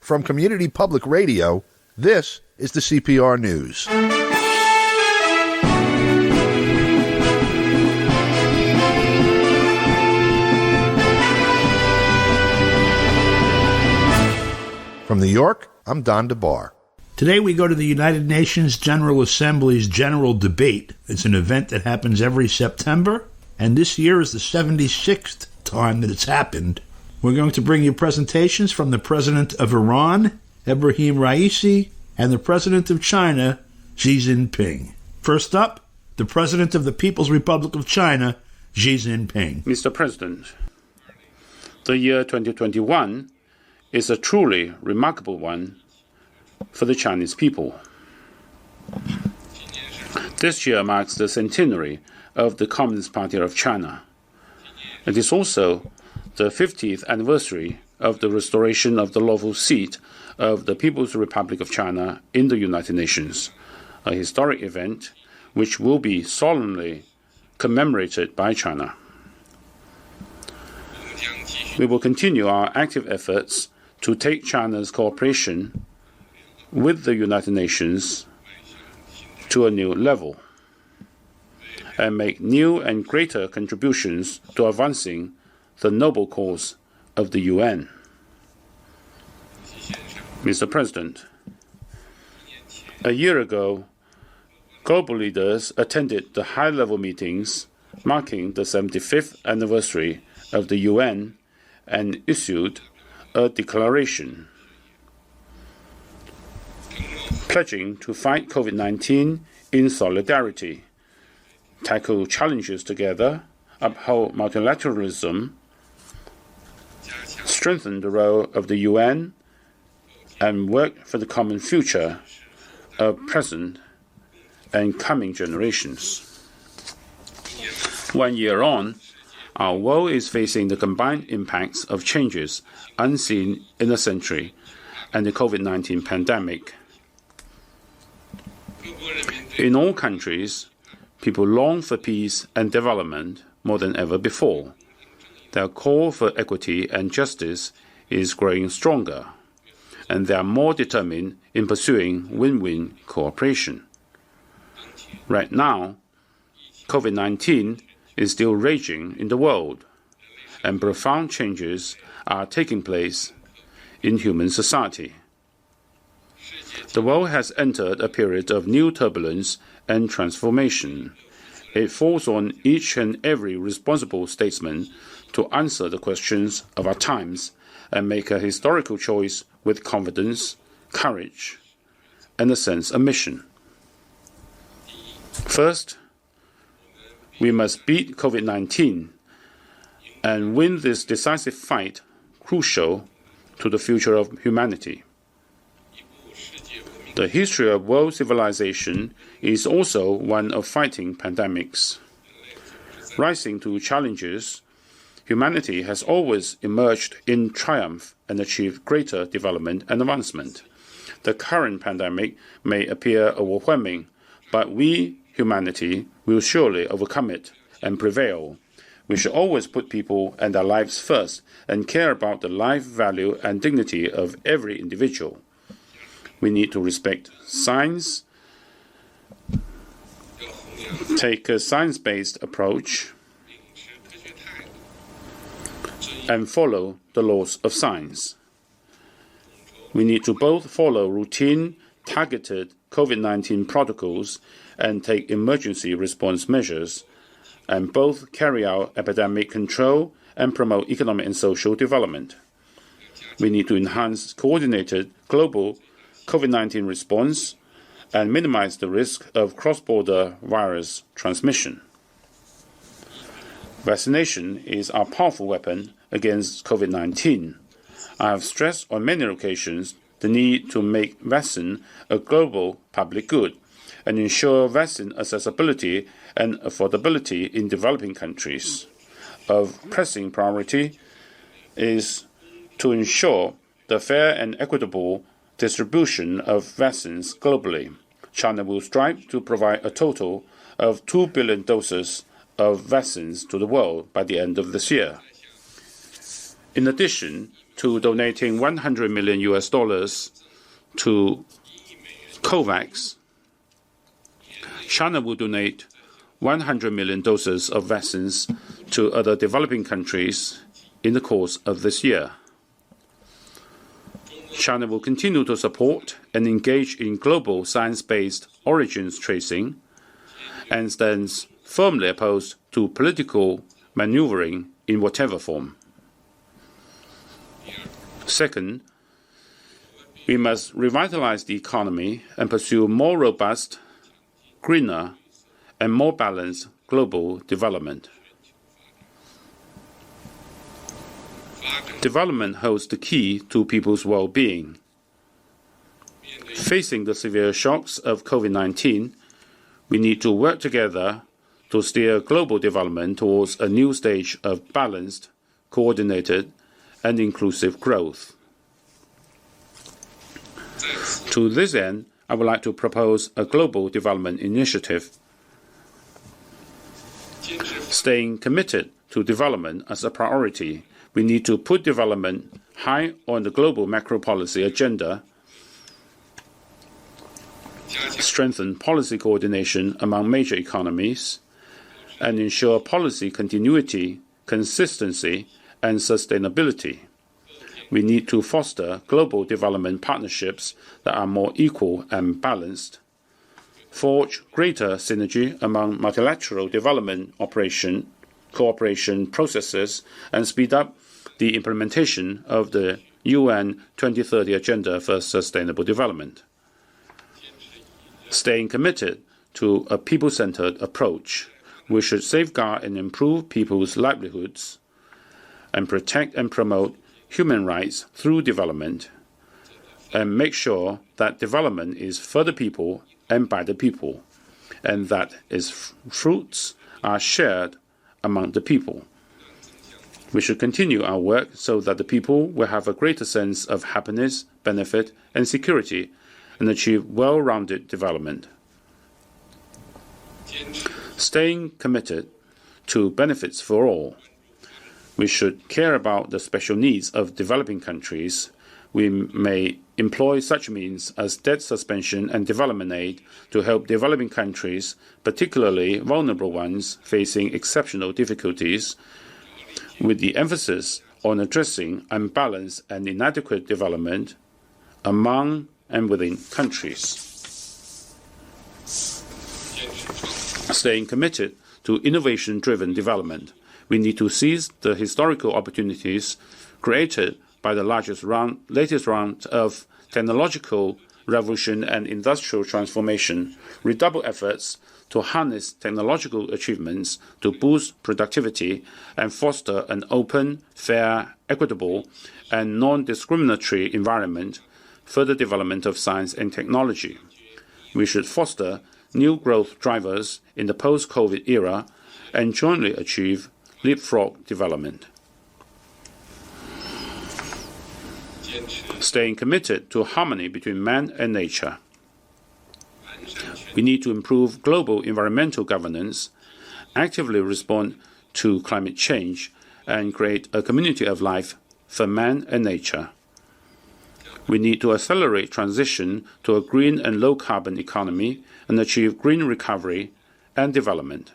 From Community Public Radio, this is the CPR News. From New York, I'm Don DeBar. Today we go to the United Nations General Assembly's General Debate. It's an event that happens every September, and this year is the 76th time that it's happened. We're going to bring you presentations from the President of Iran, Ebrahim Raisi, and the President of China, Xi Jinping. First up, the President of the People's Republic of China, Xi Jinping. Mr. President, the year 2021 is a truly remarkable one for the Chinese people. This year marks the centenary of the Communist Party of China. It is also the 50th anniversary of the restoration of the lawful seat of the People's Republic of China in the United Nations, a historic event which will be solemnly commemorated by China. We will continue our active efforts to take China's cooperation with the United Nations to a new level and make new and greater contributions to advancing the noble cause of the UN. Mr. President, a year ago, global leaders attended the high-level meetings marking the 75th anniversary of the UN and issued a declaration pledging to fight COVID-19 in solidarity, tackle challenges together, uphold multilateralism, strengthen the role of the UN, and work for the common future of present and coming generations. 1 year on, our world is facing the combined impacts of changes unseen in a century and the COVID-19 pandemic. In all countries, people long for peace and development more than ever before. Their call for equity and justice is growing stronger, and they are more determined in pursuing win-win cooperation. Right now, COVID-19 is still raging in the world, and profound changes are taking place in human society. The world has entered a period of new turbulence and transformation. It falls on each and every responsible statesman to answer the questions of our times and make a historical choice with confidence, courage, and a sense of mission. First, we must beat COVID-19 and win this decisive fight crucial to the future of humanity. The history of world civilization is also one of fighting pandemics. Rising to challenges, humanity has always emerged in triumph and achieved greater development and advancement. The current pandemic may appear overwhelming, but we, humanity, will surely overcome it and prevail. We should always put people and their lives first and care about the life, value, and dignity of every individual. We need to respect science, take a science-based approach, and follow the laws of science. We need to both follow routine, targeted COVID-19 protocols and take emergency response measures, and both carry out epidemic control and promote economic and social development. We need to enhance coordinated global COVID-19 response and minimize the risk of cross-border virus transmission. Vaccination is our powerful weapon against COVID-19. I have stressed on many occasions the need to make vaccine a global public good and ensure vaccine accessibility and affordability in developing countries. Of pressing priority is to ensure the fair and equitable distribution of vaccines globally. China will strive to provide a total of 2 billion doses of vaccines to the world by the end of this year. In addition, to donating $100 million to COVAX. China will donate 100 million doses of vaccines to other developing countries in the course of this year. China will continue to support and engage in global science-based origins tracing and stands firmly opposed to political maneuvering in whatever form. Second, we must revitalize the economy and pursue more robust, greener, and more balanced global development. Development holds the key to people's well-being. Facing the severe shocks of COVID-19, we need to work together to steer global development towards a new stage of balanced, coordinated, and inclusive growth. To this end, I would like to propose a global development initiative. Staying committed to development as a priority, we need to put development high on the global macro policy agenda, strengthen policy coordination among major economies, and ensure policy continuity, consistency, and sustainability. We need to foster global development partnerships that are more equal and balanced, forge greater synergy among multilateral development cooperation processes, and speed up the implementation of the UN 2030 Agenda for Sustainable Development. Staying committed to a people-centered approach, we should safeguard and improve people's livelihoods and protect and promote human rights through development, and make sure that development is for the people and by the people, and that its fruits are shared among the people. We should continue our work so that the people will have a greater sense of happiness, benefit, and security, and achieve well-rounded development. Staying committed to benefits for all, we should care about the special needs of developing countries. We may employ such means as debt suspension and development aid to help developing countries, particularly vulnerable ones facing exceptional difficulties, with the emphasis on addressing unbalanced and inadequate development among and within countries. Staying committed to innovation-driven development, we need to seize the historical opportunities created by the latest round of technological revolution and industrial transformation, redouble efforts to harness technological achievements to boost productivity and foster an open, fair, equitable, and non-discriminatory environment for the development of science and technology. We should foster new growth drivers in the post-COVID era and jointly achieve leapfrog development. Staying committed to harmony between man and nature. We need to improve global environmental governance, actively respond to climate change, and create a community of life for man and nature. We need to accelerate transition to a green and low-carbon economy and achieve green recovery and development.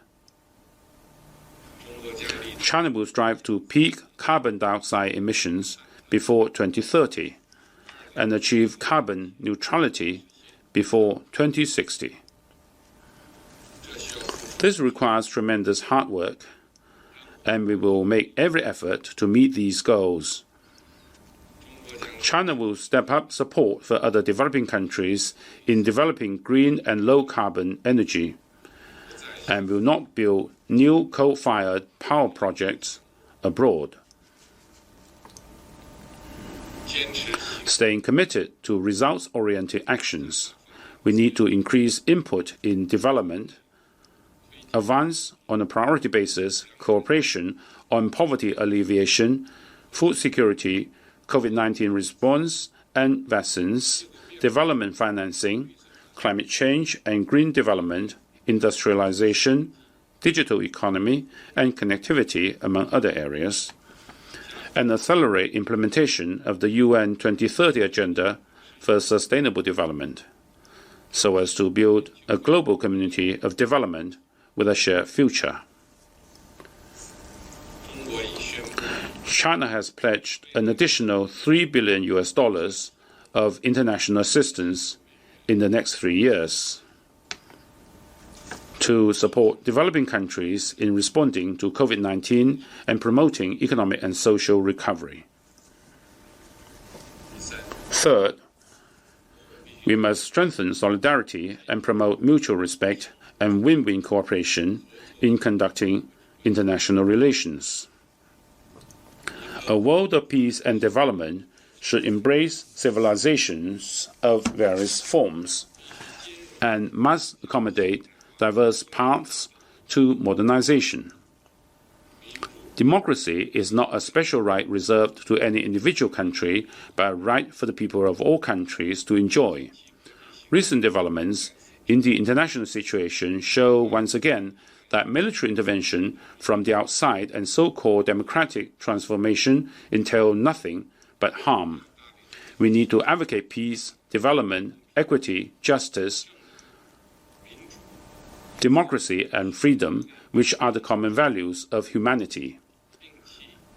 China will strive to peak carbon dioxide emissions before 2030 and achieve carbon neutrality before 2060. This requires tremendous hard work, and we will make every effort to meet these goals. China will step up support for other developing countries in developing green and low-carbon energy, and will not build new coal-fired power projects abroad. Staying committed to results-oriented actions, we need to increase input in development, advance on a priority basis cooperation on poverty alleviation, food security, COVID-19 response and vaccines, development financing, climate change and green development, industrialization, digital economy, and connectivity, among other areas. and accelerate implementation of the UN 2030 Agenda for Sustainable Development, so as to build a global community of development with a shared future. China has pledged an additional $3 billion of international assistance in the next 3 years to support developing countries in responding to COVID-19 and promoting economic and social recovery. Third, we must strengthen solidarity and promote mutual respect and win-win cooperation in conducting international relations. A world of peace and development should embrace civilizations of various forms and must accommodate diverse paths to modernization. Democracy is not a special right reserved to any individual country, but a right for the people of all countries to enjoy. Recent developments in the international situation show once again that military intervention from the outside and so-called democratic transformation entail nothing but harm. We need to advocate peace, development, equity, justice, democracy, and freedom, which are the common values of humanity,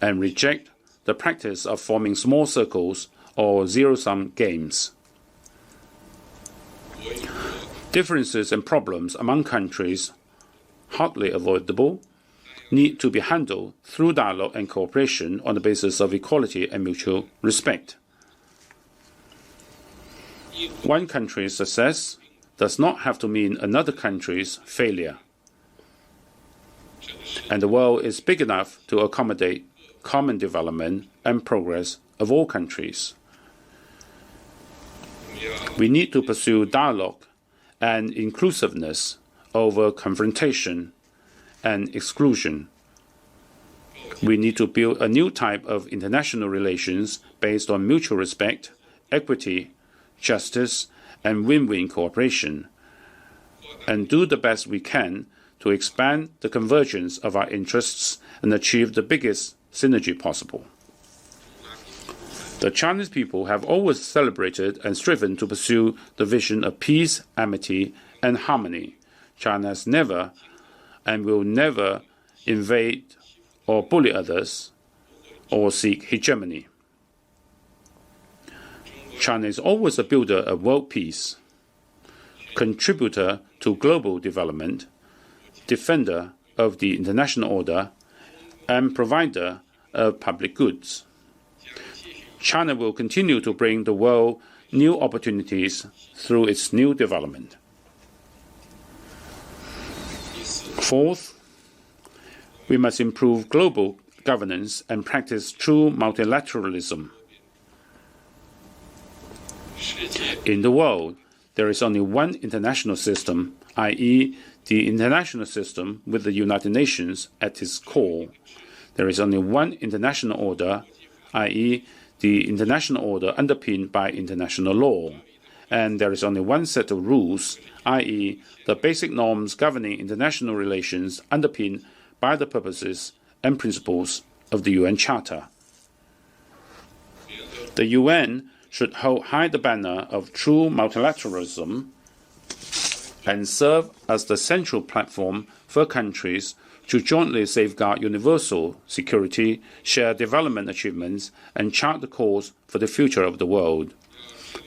and reject the practice of forming small circles or zero-sum games. Differences and problems among countries, hardly avoidable, need to be handled through dialogue and cooperation on the basis of equality and mutual respect. One country's success does not have to mean another country's failure. And the world is big enough to accommodate common development and progress of all countries. We need to pursue dialogue and inclusiveness over confrontation and exclusion. We need to build a new type of international relations based on mutual respect, equity, justice, and win-win cooperation, and do the best we can to expand the convergence of our interests and achieve the biggest synergy possible. The Chinese people have always celebrated and striven to pursue the vision of peace, amity, and harmony. China has never and will never invade or bully others or seek hegemony. China is always a builder of world peace, contributor to global development, defender of the international order, and provider of public goods. China will continue to bring the world new opportunities through its new development. Fourth, we must improve global governance and practice true multilateralism. In the world, there is only one international system, i.e., the international system with the United Nations at its core. There is only one international order, i.e., the international order underpinned by international law. And there is only one set of rules, i.e., the basic norms governing international relations underpinned by the purposes and principles of the UN Charter. The UN should hold high the banner of true multilateralism and serve as the central platform for countries to jointly safeguard universal security, share development achievements, and chart the course for the future of the world.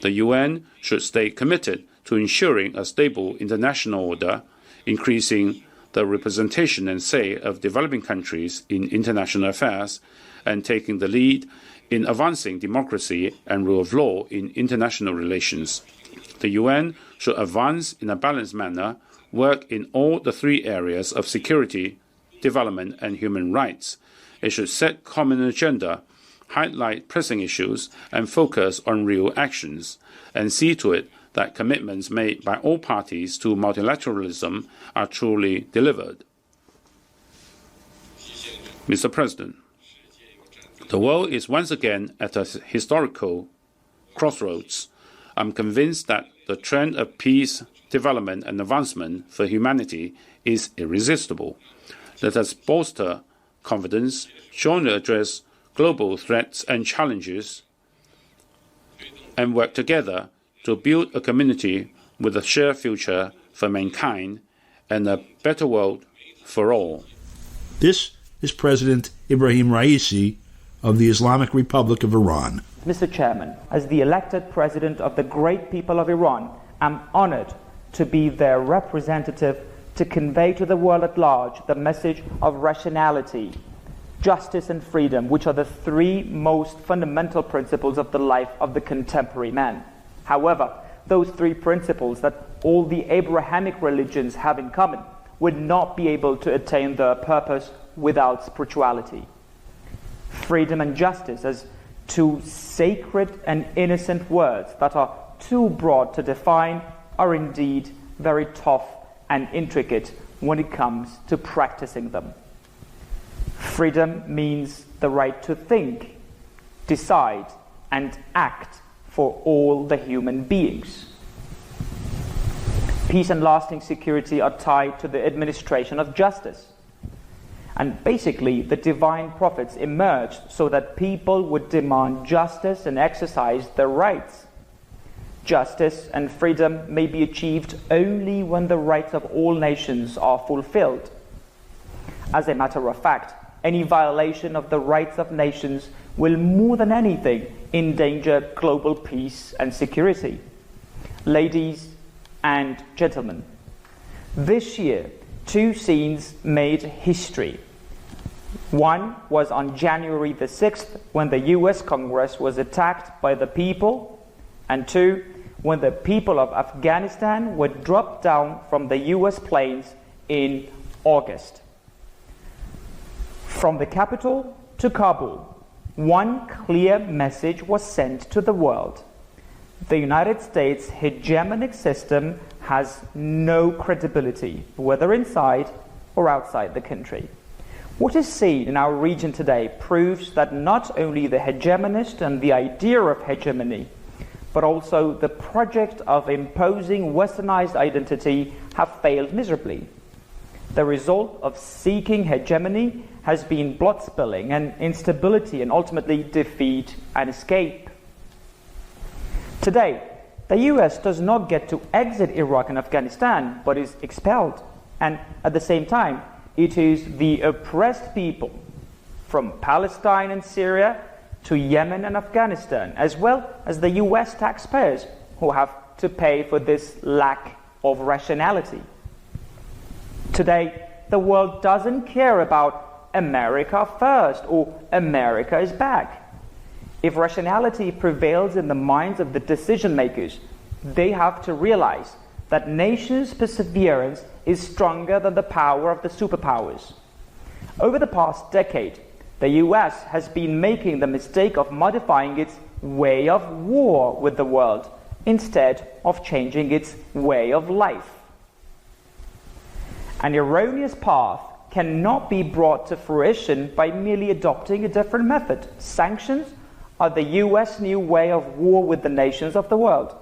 The UN should stay committed to ensuring a stable international order, increasing the representation and say of developing countries in international affairs, and taking the lead in advancing democracy and rule of law in international relations. The UN should advance in a balanced manner, work in all the three areas of security, development, and human rights. It should set common agenda, highlight pressing issues, and focus on real actions, and see to it that commitments made by all parties to multilateralism are truly delivered. Mr. President, the world is once again at a historical crossroads. I'm convinced that the trend of peace, development, and advancement for humanity is irresistible. Let us bolster confidence, jointly address global threats and challenges and work together to build a community with a shared future for mankind and a better world for all. This is President Ibrahim Raisi of the Islamic Republic of Iran. Mr. Chairman, as the elected president of the great people of Iran, I'm honored to be their representative to convey to the world at large the message of rationality, justice and freedom, which are the three most fundamental principles of the life of the contemporary man. However, those three principles that all the Abrahamic religions have in common would not be able to attain their purpose without spirituality. Freedom and justice as two sacred and innocent words that are too broad to define are indeed very tough and intricate when it comes to practicing them. Freedom means the right to think, decide, and act for all the human beings. Peace and lasting security are tied to the administration of justice. And basically, the divine prophets emerged so that people would demand justice and exercise their rights. Justice and freedom may be achieved only when the rights of all nations are fulfilled. As a matter of fact, any violation of the rights of nations will more than anything endanger global peace and security. Ladies and gentlemen, this year, two scenes made history. One was on January the 6th, when the US Congress was attacked by the people, and two, when the people of Afghanistan were dropped down from the US planes in August. From the capital to Kabul, one clear message was sent to the world. The United States hegemonic system has no credibility, whether inside or outside the country. What is seen in our region today proves that not only the hegemonist and the idea of hegemony, but also the project of imposing westernized identity have failed miserably. The result of seeking hegemony has been blood spilling and instability and ultimately defeat and escape. Today, the US does not get to exit Iraq and Afghanistan, but is expelled. And at the same time, it is the oppressed people from Palestine and Syria to Yemen and Afghanistan, as well as the US taxpayers who have to pay for this lack of rationality. Today, the world doesn't care about America first or America is back. If rationality prevails in the minds of the decision makers, they have to realize that nations' perseverance is stronger than the power of the superpowers. Over the past decade, the US has been making the mistake of modifying its way of war with the world instead of changing its way of life. An erroneous path cannot be brought to fruition by merely adopting a different method. Sanctions are the US new way of war with the nations of the world.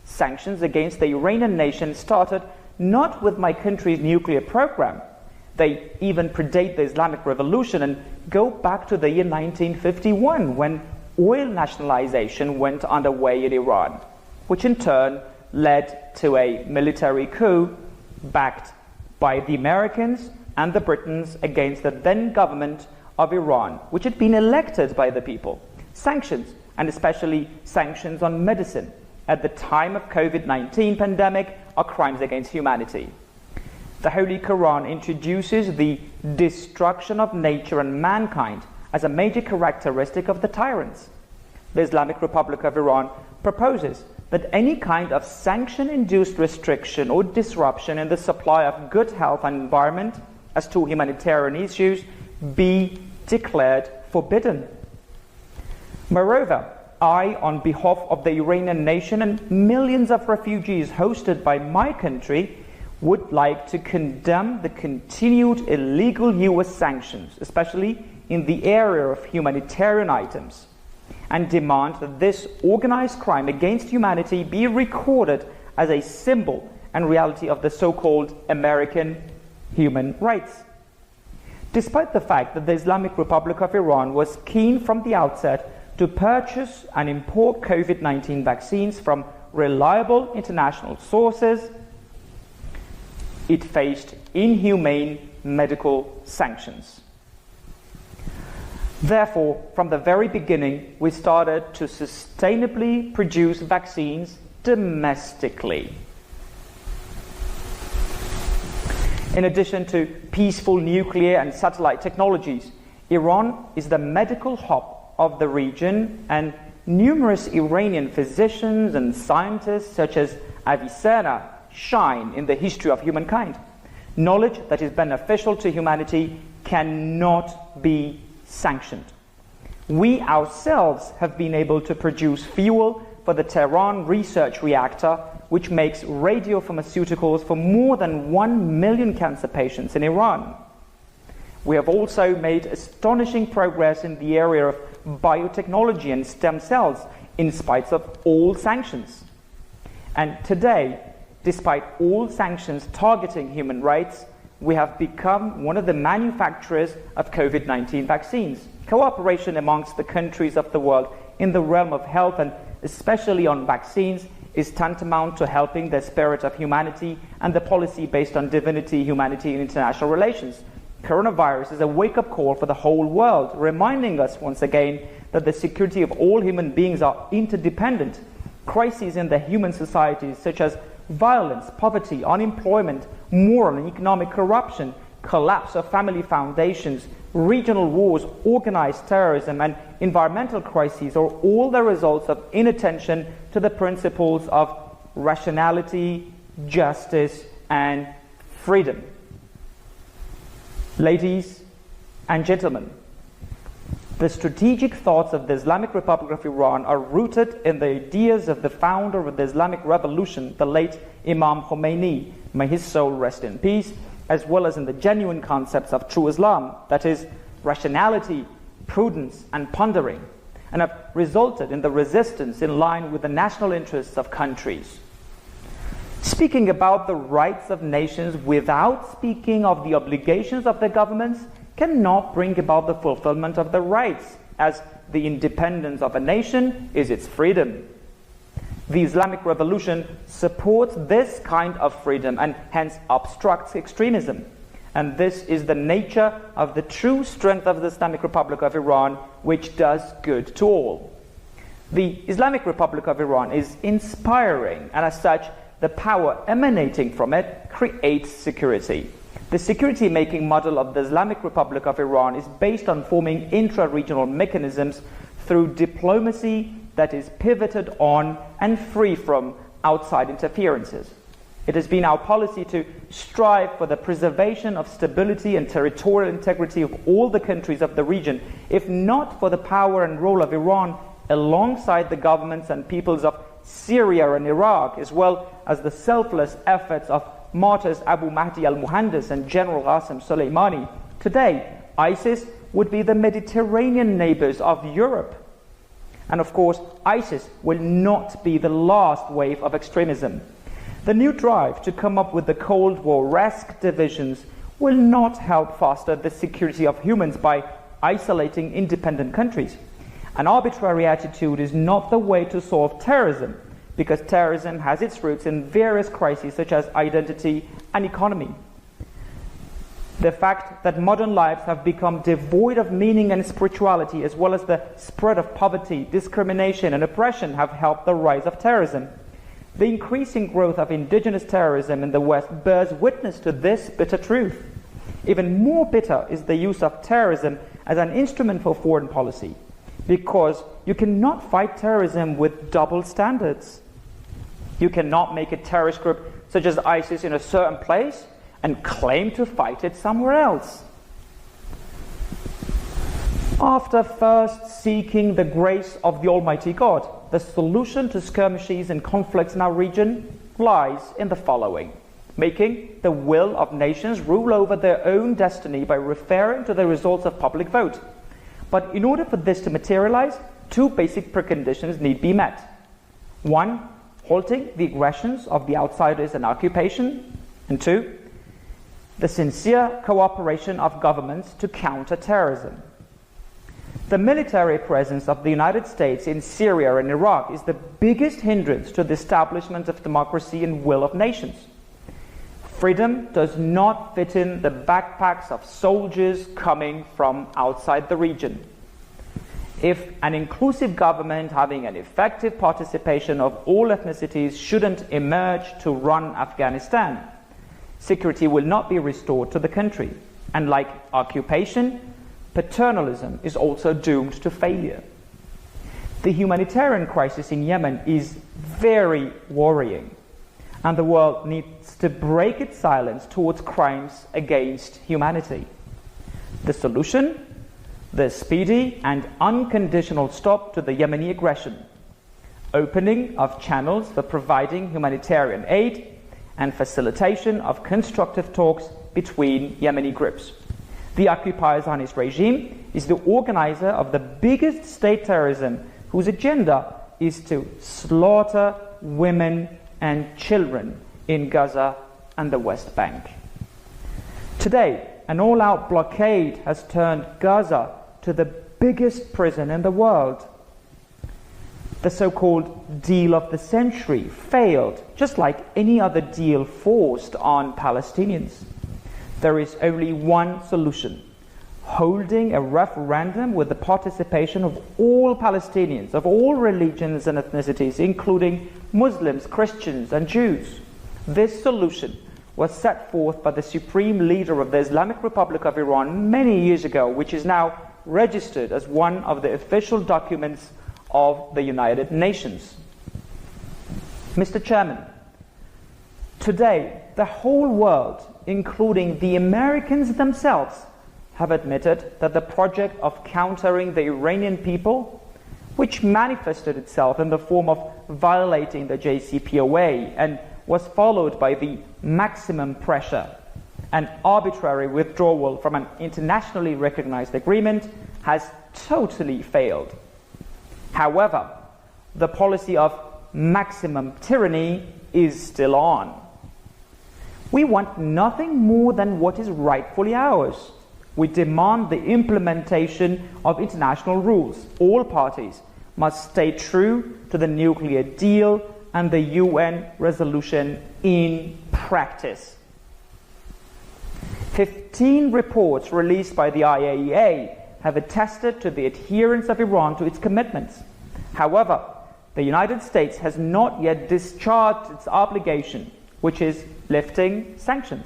Sanctions against the Iranian nation started not with my country's nuclear program. They even predate the Islamic Revolution and go back to the year 1951 when oil nationalization went underway in Iran, which in turn led to a military coup backed by the Americans and the Britons against the then government of Iran, which had been elected by the people. Sanctions, and especially sanctions on medicine at the time of COVID-19 pandemic, are crimes against humanity. The Holy Quran introduces the destruction of nature and mankind as a major characteristic of the tyrants. The Islamic Republic of Iran proposes that any kind of sanction-induced restriction or disruption in the supply of good health and environment as to humanitarian issues be declared forbidden. Moreover, I, on behalf of the Iranian nation and millions of refugees hosted by my country, would like to condemn the continued illegal US sanctions, especially in the area of humanitarian items, and demand that this organized crime against humanity be recorded as a symbol and reality of the so-called American human rights. despite the fact that the Islamic Republic of Iran was keen from the outset to purchase and import COVID-19 vaccines from reliable international sources, it faced inhumane medical sanctions. Therefore, from the very beginning, we started to sustainably produce vaccines domestically. In addition to peaceful nuclear and satellite technologies, Iran is the medical hub of the region, and numerous Iranian physicians and scientists such as Avicenna shine in the history of humankind. Knowledge that is beneficial to humanity cannot be sanctioned. We ourselves have been able to produce fuel for the Tehran research reactor, which makes radiopharmaceuticals for more than 1 million cancer patients in Iran. We have also made astonishing progress in the area of biotechnology and stem cells in spite of all sanctions. And today, despite all sanctions targeting human rights, we have become one of the manufacturers of COVID-19 vaccines. Cooperation amongst the countries of the world in the realm of health, and especially on vaccines, is tantamount to helping the spirit of humanity and the policy based on divinity, humanity, and international relations. Coronavirus is a wake-up call for the whole world, reminding us once again that the security of all human beings are interdependent. Crises in the human societies such as violence, poverty, unemployment, moral and economic corruption, collapse of family foundations, regional wars, organized terrorism, and environmental crises are all the results of inattention to the principles of rationality, justice, and freedom. Ladies and gentlemen, the strategic thoughts of the Islamic Republic of Iran are rooted in the ideas of the founder of the Islamic Revolution, the late Imam Khomeini, may his soul rest in peace, as well as in the genuine concepts of true Islam, that is, rationality, prudence, and pondering, and have resulted in the resistance in line with the national interests of countries. Speaking about the rights of nations without speaking of the obligations of the governments cannot bring about the fulfillment of the rights, as the independence of a nation is its freedom. The Islamic Revolution supports this kind of freedom and hence obstructs extremism. And this is the nature of the true strength of the Islamic Republic of Iran, which does good to all. The Islamic Republic of Iran is inspiring, and as such, the power emanating from it creates security. The security-making model of the Islamic Republic of Iran is based on forming intra-regional mechanisms through diplomacy that is pivoted on and free from outside interferences. It has been our policy to strive for the preservation of stability and territorial integrity of all the countries of the region, if not for the power and role of Iran alongside the governments and peoples of Syria and Iraq, as well as the selfless efforts of martyrs Abu Mahdi al-Muhandis and General Qasem Soleimani. Today, ISIS would be the Mediterranean neighbors of Europe. And of course, ISIS will not be the last wave of extremism. The new drive to come up with the Cold War-esque divisions will not help foster the security of humans by isolating independent countries. An arbitrary attitude is not the way to solve terrorism, because terrorism has its roots in various crises such as identity and economy. The fact that modern lives have become devoid of meaning and spirituality, as well as the spread of poverty, discrimination, and oppression, have helped the rise of terrorism. The increasing growth of indigenous terrorism in the West bears witness to this bitter truth. Even more bitter is the use of terrorism as an instrument for foreign policy, because you cannot fight terrorism with double standards. You cannot make a terrorist group such as ISIS in a certain place and claim to fight it somewhere else. After first seeking the grace of the Almighty God, the solution to skirmishes and conflicts in our region lies in the following: making the will of nations rule over their own destiny by referring to the results of public vote. But in order for this to materialize, two basic preconditions need be met. One, halting the aggressions of the outsiders and occupation. And two, the sincere cooperation of governments to counter terrorism. The military presence of the United States in Syria and Iraq is the biggest hindrance to the establishment of democracy and will of nations. Freedom does not fit in the backpacks of soldiers coming from outside the region. If an inclusive government having an effective participation of all ethnicities shouldn't emerge to run Afghanistan, security will not be restored to the country. And like occupation, paternalism is also doomed to failure. The humanitarian crisis in Yemen is very worrying, and the world needs to break its silence towards crimes against humanity. The solution? The speedy and unconditional stop to the Yemeni aggression, opening of channels for providing humanitarian aid, and facilitation of constructive talks between Yemeni groups. The occupier Zionist regime is the organizer of the biggest state terrorism, whose agenda is to slaughter women and children in Gaza and the West Bank. Today, an all-out blockade has turned Gaza to the biggest prison in the world. The so-called deal of the century failed, just like any other deal forced on Palestinians. There is only one solution: holding a referendum with the participation of all Palestinians, of all religions and ethnicities, including Muslims, Christians, and Jews. This solution was set forth by the supreme leader of the Islamic Republic of Iran many years ago, which is now registered as one of the official documents of the United Nations. Mr. Chairman, today the whole world, including the Americans themselves, have admitted that the project of countering the Iranian people, which manifested itself in the form of violating the JCPOA and was followed by the maximum pressure and arbitrary withdrawal from an internationally recognized agreement, has totally failed. However, the policy of maximum tyranny is still on. We want nothing more than what is rightfully ours. We demand the implementation of international rules. All parties must stay true to the nuclear deal and the UN resolution in practice. 15 reports released by the IAEA have attested to the adherence of Iran to its commitments. However, the United States has not yet discharged its obligation, which is lifting sanctions.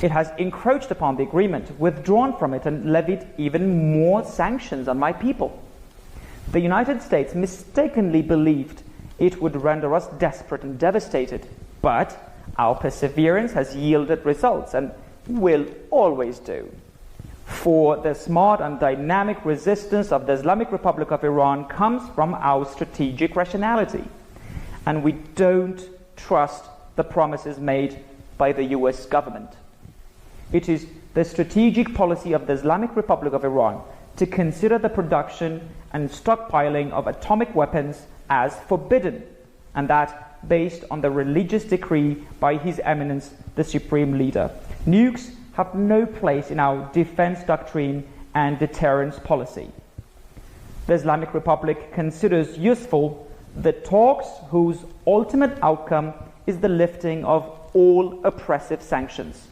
It has encroached upon the agreement, withdrawn from it, and levied even more sanctions on my people. The United States mistakenly believed it would render us desperate and devastated, but our perseverance has yielded results and will always do. For the smart and dynamic resistance of the Islamic Republic of Iran comes from our strategic rationality, and we don't trust the promises made by the US government. It is the strategic policy of the Islamic Republic of Iran to consider the production and stockpiling of atomic weapons as forbidden, and that based on the religious decree by His Eminence, the Supreme Leader. Nukes have no place in our defense doctrine and deterrence policy. The Islamic Republic considers useful the talks whose ultimate outcome is the lifting of all oppressive sanctions,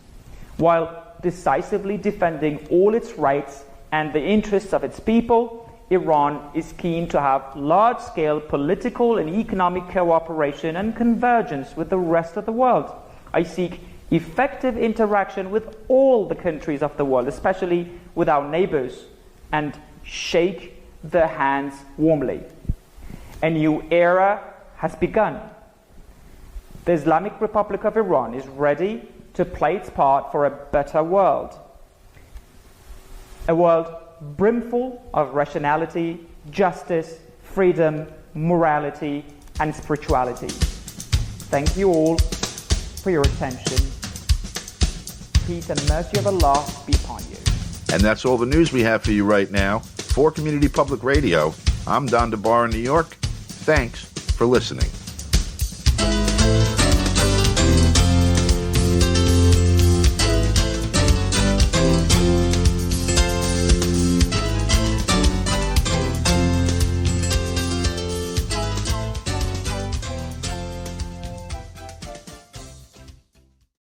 while decisively defending all its rights and the interests of its people. Iran is keen to have large-scale political and economic cooperation and convergence with the rest of the world. I seek effective interaction with all the countries of the world, especially with our neighbors, and shake their hands warmly. A new era has begun. The Islamic Republic of Iran is ready to play its part for a better world. A world brimful of rationality, justice, freedom, morality, and spirituality. Thank you all for your attention. Peace and mercy of Allah be upon you. And that's all the news we have for you right now. For Community Public Radio, I'm Don DeBar in New York. Thanks for listening.